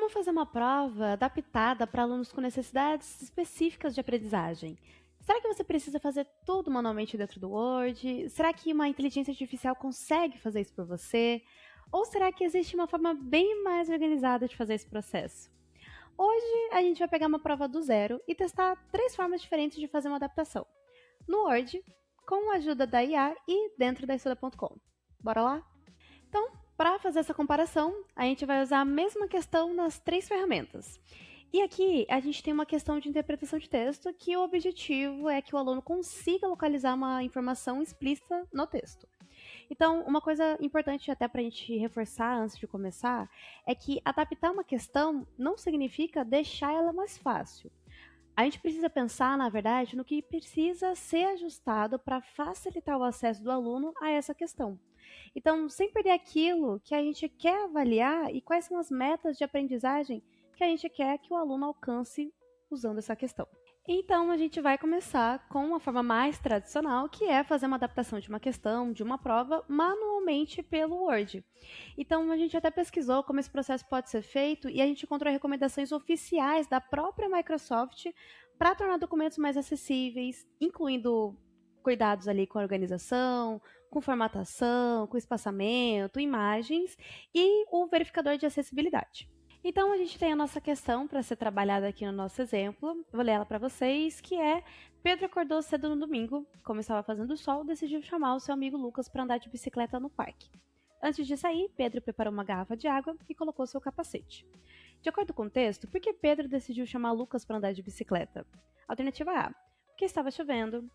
Como fazer uma prova adaptada para alunos com necessidades específicas de aprendizagem? Será que você precisa fazer tudo manualmente dentro do Word? Será que uma inteligência artificial consegue fazer isso por você? Ou será que existe uma forma bem mais organizada de fazer esse processo? Hoje a gente vai pegar uma prova do zero e testar 3 formas diferentes de fazer uma adaptação. No Word, com a ajuda da IA e dentro da Estuda.com. Bora lá? Então, para fazer essa comparação, a gente vai usar a mesma questão nas 3 ferramentas. E aqui a gente tem uma questão de interpretação de texto que o objetivo é que o aluno consiga localizar uma informação explícita no texto. Então, uma coisa importante até para a gente reforçar antes de começar é que adaptar uma questão não significa deixar ela mais fácil. A gente precisa pensar, na verdade, no que precisa ser ajustado para facilitar o acesso do aluno a essa questão. Então, sem perder aquilo que a gente quer avaliar e quais são as metas de aprendizagem que a gente quer que o aluno alcance usando essa questão. Então, a gente vai começar com uma forma mais tradicional, que é fazer uma adaptação de uma questão, de uma prova, manualmente pelo Word. Então, a gente até pesquisou como esse processo pode ser feito e a gente encontrou recomendações oficiais da própria Microsoft para tornar documentos mais acessíveis, incluindo cuidados ali com a organização, com formatação, com espaçamento, imagens e o verificador de acessibilidade. Então, a gente tem a nossa questão para ser trabalhada aqui no nosso exemplo. Vou ler ela para vocês, que é: Pedro acordou cedo no domingo, como estava fazendo sol, decidiu chamar o seu amigo Lucas para andar de bicicleta no parque. Antes de sair, Pedro preparou uma garrafa de água e colocou seu capacete. De acordo com o texto, por que Pedro decidiu chamar Lucas para andar de bicicleta? Alternativa A: porque estava chovendo.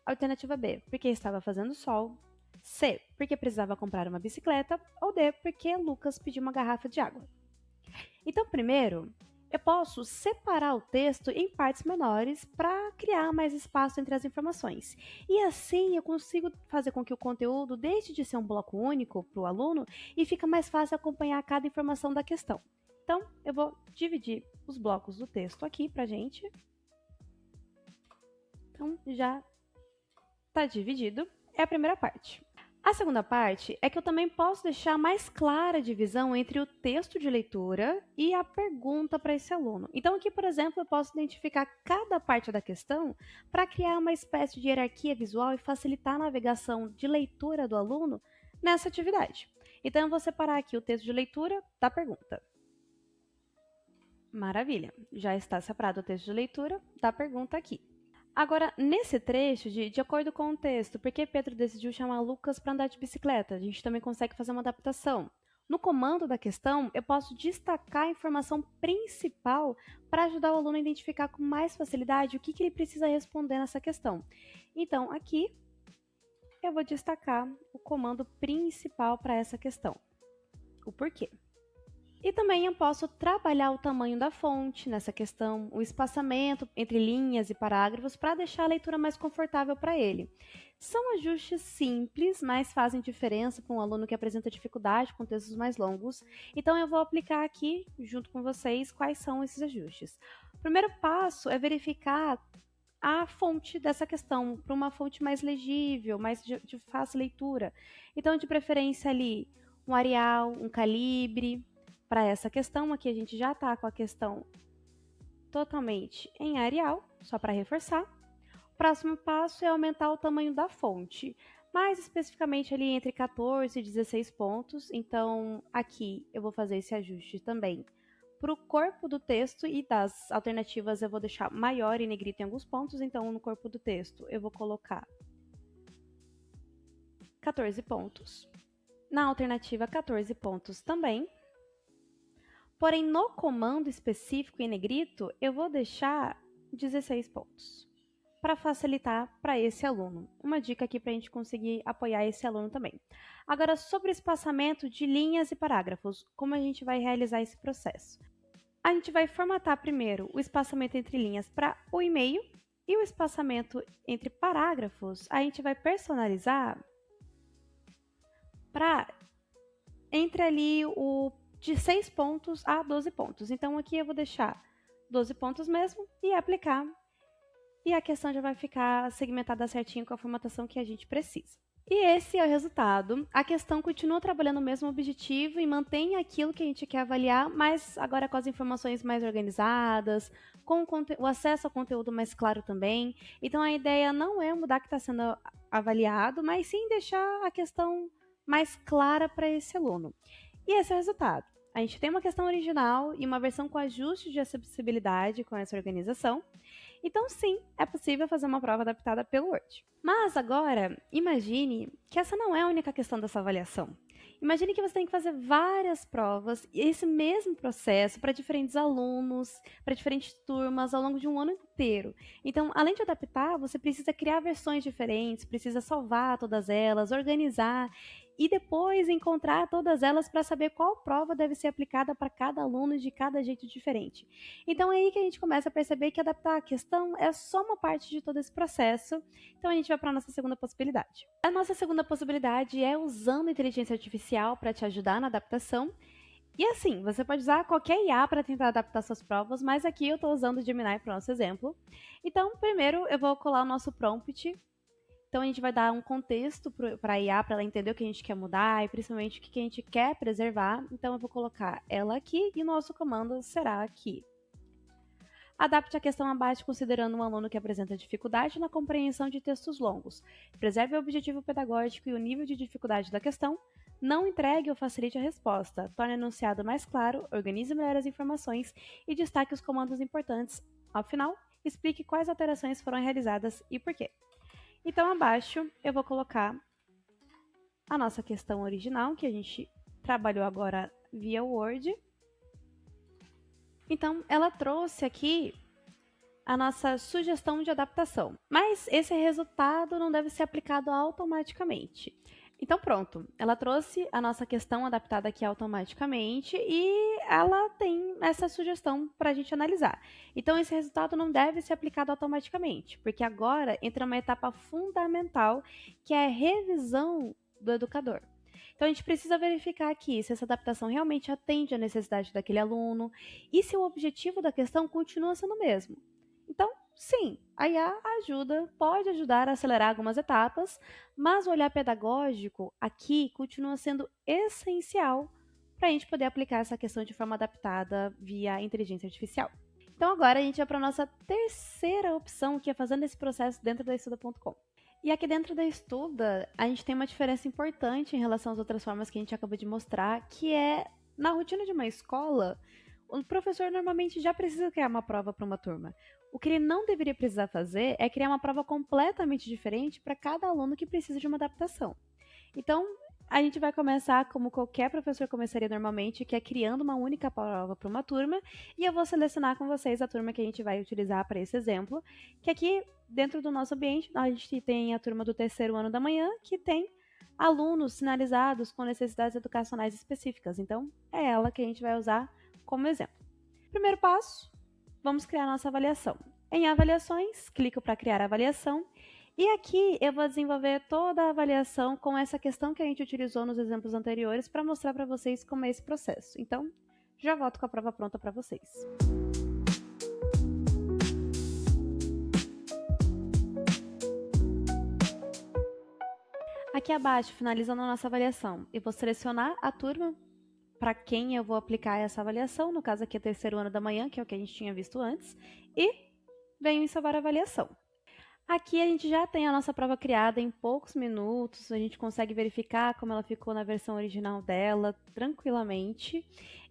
Alternativa B: porque estava fazendo sol. C: porque precisava comprar uma bicicleta. Ou D: porque Lucas pediu uma garrafa de água. Então, primeiro, eu posso separar o texto em partes menores para criar mais espaço entre as informações. E assim eu consigo fazer com que o conteúdo deixe de ser um bloco único para o aluno e fica mais fácil acompanhar cada informação da questão. Então, eu vou dividir os blocos do texto aqui para a gente. Então, já está dividido. É a primeira parte. A segunda parte é que eu também posso deixar mais clara a divisão entre o texto de leitura e a pergunta para esse aluno. Então, aqui, por exemplo, eu posso identificar cada parte da questão para criar uma espécie de hierarquia visual e facilitar a navegação de leitura do aluno nessa atividade. Então, eu vou separar aqui o texto de leitura da pergunta. Maravilha, já está separado o texto de leitura da pergunta aqui. Agora, nesse trecho, de acordo com o texto, por que Pedro decidiu chamar Lucas para andar de bicicleta? A gente também consegue fazer uma adaptação. No comando da questão, eu posso destacar a informação principal para ajudar o aluno a identificar com mais facilidade o que ele precisa responder nessa questão. Então, aqui, eu vou destacar o comando principal para essa questão, o porquê. E também eu posso trabalhar o tamanho da fonte nessa questão, o espaçamento entre linhas e parágrafos para deixar a leitura mais confortável para ele. São ajustes simples, mas fazem diferença para um aluno que apresenta dificuldade com textos mais longos. Então eu vou aplicar aqui, junto com vocês, quais são esses ajustes. O primeiro passo é verificar a fonte dessa questão, para uma fonte mais legível, mais de fácil leitura. Então, de preferência ali, um Arial, um Calibre. Para essa questão, aqui a gente já está com a questão totalmente em Arial, só para reforçar. O próximo passo é aumentar o tamanho da fonte, mais especificamente ali entre 14 e 16 pontos. Então, aqui eu vou fazer esse ajuste também para o corpo do texto, e das alternativas eu vou deixar maior em negrito em alguns pontos. Então, no corpo do texto eu vou colocar 14 pontos. Na alternativa, 14 pontos também. Porém, no comando específico em negrito, eu vou deixar 16 pontos, para facilitar para esse aluno. Uma dica aqui para a gente conseguir apoiar esse aluno também. Agora, sobre o espaçamento de linhas e parágrafos, como a gente vai realizar esse processo? A gente vai formatar primeiro o espaçamento entre linhas para 1,5 e o espaçamento entre parágrafos a gente vai personalizar para entre ali o de 6 pontos a 12 pontos. Então, aqui eu vou deixar 12 pontos mesmo e aplicar. E a questão já vai ficar segmentada certinho com a formatação que a gente precisa. E esse é o resultado. A questão continua trabalhando o mesmo objetivo e mantém aquilo que a gente quer avaliar, mas agora com as informações mais organizadas, com o acesso ao conteúdo mais claro também. Então a ideia não é mudar o que está sendo avaliado, mas sim deixar a questão mais clara para esse aluno. E esse é o resultado. A gente tem uma questão original e uma versão com ajuste de acessibilidade com essa organização. Então, sim, é possível fazer uma prova adaptada pelo Word. Mas agora, imagine que essa não é a única questão dessa avaliação. Imagine que você tem que fazer várias provas e esse mesmo processo para diferentes alunos, para diferentes turmas ao longo de um ano inteiro. Então, além de adaptar, você precisa criar versões diferentes, precisa salvar todas elas, organizar e depois encontrar todas elas para saber qual prova deve ser aplicada para cada aluno de cada jeito diferente. Então é aí que a gente começa a perceber que adaptar a questão é só uma parte de todo esse processo. Então a gente vai para a nossa segunda possibilidade. A nossa segunda possibilidade é usando inteligência artificial para te ajudar na adaptação. E assim, você pode usar qualquer IA para tentar adaptar suas provas, mas aqui eu estou usando o Gemini para o nosso exemplo. Então, primeiro eu vou colar o nosso prompt. Então a gente vai dar um contexto para a IA, para ela entender o que a gente quer mudar e principalmente o que a gente quer preservar. Então eu vou colocar ela aqui e o nosso comando será aqui. Adapte a questão abaixo considerando um aluno que apresenta dificuldade na compreensão de textos longos. Preserve o objetivo pedagógico e o nível de dificuldade da questão. Não entregue ou facilite a resposta. Torne o enunciado mais claro, organize melhor as informações e destaque os comandos importantes. Ao final, explique quais alterações foram realizadas e por quê. Então, abaixo, eu vou colocar a nossa questão original, que a gente trabalhou agora via Word. Então, ela trouxe aqui a nossa sugestão de adaptação, mas esse resultado não deve ser aplicado automaticamente. Então, pronto, ela trouxe a nossa questão adaptada aqui automaticamente e ela tem essa sugestão para a gente analisar. Então, esse resultado não deve ser aplicado automaticamente, porque agora entra uma etapa fundamental, que é a revisão do educador. Então, a gente precisa verificar aqui se essa adaptação realmente atende à necessidade daquele aluno e se o objetivo da questão continua sendo o mesmo. Então, sim, a IA pode ajudar a acelerar algumas etapas, mas o olhar pedagógico aqui continua sendo essencial para a gente poder aplicar essa questão de forma adaptada via inteligência artificial. Então agora a gente vai para a nossa terceira opção, que é fazendo esse processo dentro da Estuda.com. E aqui dentro da Estuda, a gente tem uma diferença importante em relação às outras formas que a gente acabou de mostrar, que é, na rotina de uma escola, o professor normalmente já precisa criar uma prova para uma turma. O que ele não deveria precisar fazer é criar uma prova completamente diferente para cada aluno que precisa de uma adaptação. Então, a gente vai começar como qualquer professor começaria normalmente, que é criando uma única prova para uma turma, e eu vou selecionar com vocês a turma que a gente vai utilizar para esse exemplo, que aqui dentro do nosso ambiente a gente tem a turma do terceiro ano da manhã, que tem alunos sinalizados com necessidades educacionais específicas. Então, é ela que a gente vai usar como exemplo. Primeiro passo, vamos criar nossa avaliação. Em avaliações, clico para criar a avaliação. E aqui eu vou desenvolver toda a avaliação com essa questão que a gente utilizou nos exemplos anteriores para mostrar para vocês como é esse processo. Então, já volto com a prova pronta para vocês. Aqui abaixo, finalizando a nossa avaliação, eu vou selecionar a turma para quem eu vou aplicar essa avaliação, no caso aqui é terceiro ano da manhã, que é o que a gente tinha visto antes, e venho em salvar a avaliação. Aqui a gente já tem a nossa prova criada em poucos minutos, a gente consegue verificar como ela ficou na versão original dela, tranquilamente.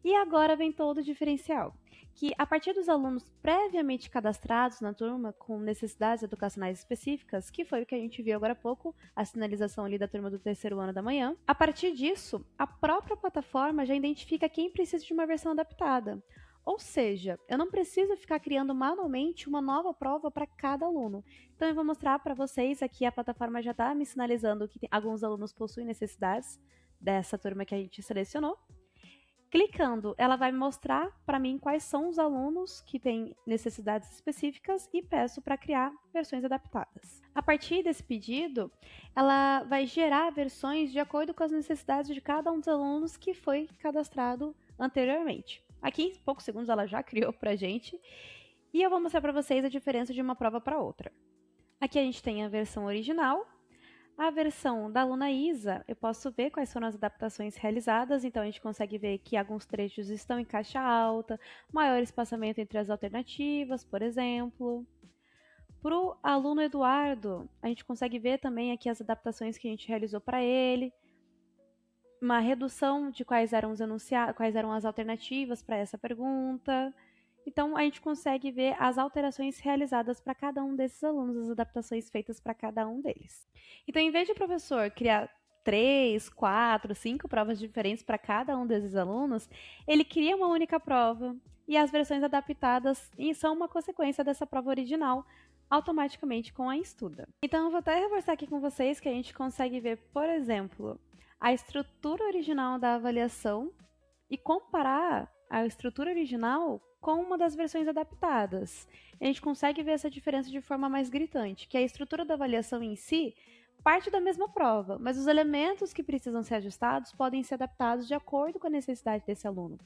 E agora vem todo o diferencial, que a partir dos alunos previamente cadastrados na turma com necessidades educacionais específicas, que foi o que a gente viu agora há pouco, a sinalização ali da turma do terceiro ano da manhã, a partir disso, a própria plataforma já identifica quem precisa de uma versão adaptada. Ou seja, eu não preciso ficar criando manualmente uma nova prova para cada aluno. Então eu vou mostrar para vocês aqui, a plataforma já está me sinalizando que alguns alunos possuem necessidades dessa turma que a gente selecionou. Clicando, ela vai mostrar para mim quais são os alunos que têm necessidades específicas e peço para criar versões adaptadas. A partir desse pedido, ela vai gerar versões de acordo com as necessidades de cada um dos alunos que foi cadastrado anteriormente. Aqui em poucos segundos ela já criou para a gente e eu vou mostrar para vocês a diferença de uma prova para outra. Aqui a gente tem a versão original. A versão da aluna Isa, eu posso ver quais foram as adaptações realizadas, então a gente consegue ver que alguns trechos estão em caixa alta, maior espaçamento entre as alternativas, por exemplo. Para o aluno Eduardo, a gente consegue ver também aqui as adaptações que a gente realizou para ele, uma redução de quais eram os quais eram as alternativas para essa pergunta. Então, a gente consegue ver as alterações realizadas para cada um desses alunos, as adaptações feitas para cada um deles. Então, em vez de o professor criar 3, 4, 5 provas diferentes para cada um desses alunos, ele cria uma única prova e as versões adaptadas são uma consequência dessa prova original, automaticamente com a Estuda. Então, eu vou até reforçar aqui com vocês que a gente consegue ver, por exemplo, a estrutura original da avaliação e comparar a estrutura original com uma das versões adaptadas. A gente consegue ver essa diferença de forma mais gritante, que a estrutura da avaliação em si parte da mesma prova, mas os elementos que precisam ser ajustados podem ser adaptados de acordo com a necessidade desse aluno.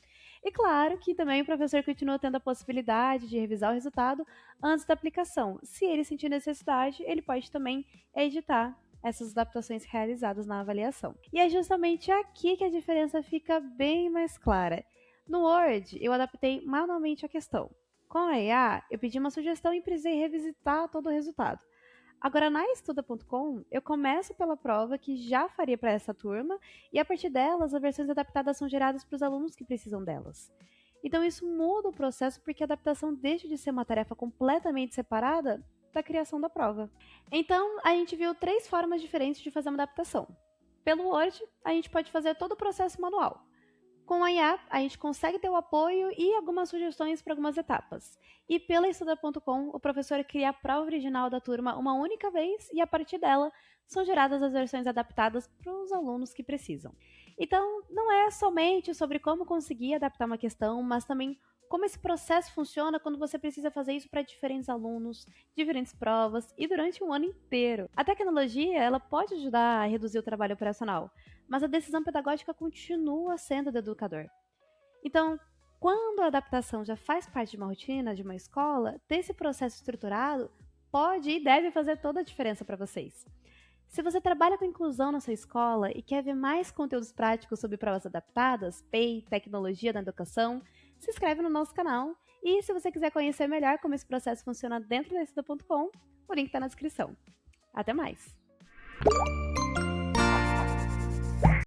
E claro que também o professor continua tendo a possibilidade de revisar o resultado antes da aplicação. Se ele sentir necessidade, ele pode também editar essas adaptações realizadas na avaliação. E é justamente aqui que a diferença fica bem mais clara. No Word, eu adaptei manualmente a questão. Com a IA, eu pedi uma sugestão e precisei revisitar todo o resultado. Agora, na Estuda.com, eu começo pela prova que já faria para essa turma e, a partir delas, as versões adaptadas são geradas para os alunos que precisam delas. Então, isso muda o processo porque a adaptação deixa de ser uma tarefa completamente separada da criação da prova. Então, a gente viu 3 formas diferentes de fazer uma adaptação. Pelo Word, a gente pode fazer todo o processo manual. Com a IA, a gente consegue ter o apoio e algumas sugestões para algumas etapas. E pela Estuda.com, o professor cria a prova original da turma uma única vez e, a partir dela, são geradas as versões adaptadas para os alunos que precisam. Então, não é somente sobre como conseguir adaptar uma questão, mas também como esse processo funciona quando você precisa fazer isso para diferentes alunos, diferentes provas e durante um ano inteiro. A tecnologia, ela pode ajudar a reduzir o trabalho operacional, mas a decisão pedagógica continua sendo do educador. Então, quando a adaptação já faz parte de uma rotina, de uma escola, ter esse processo estruturado pode e deve fazer toda a diferença para vocês. Se você trabalha com inclusão na sua escola e quer ver mais conteúdos práticos sobre provas adaptadas, PEI, tecnologia na educação, se inscreve no nosso canal e se você quiser conhecer melhor como esse processo funciona dentro da Estuda.com, o link está na descrição. Até mais!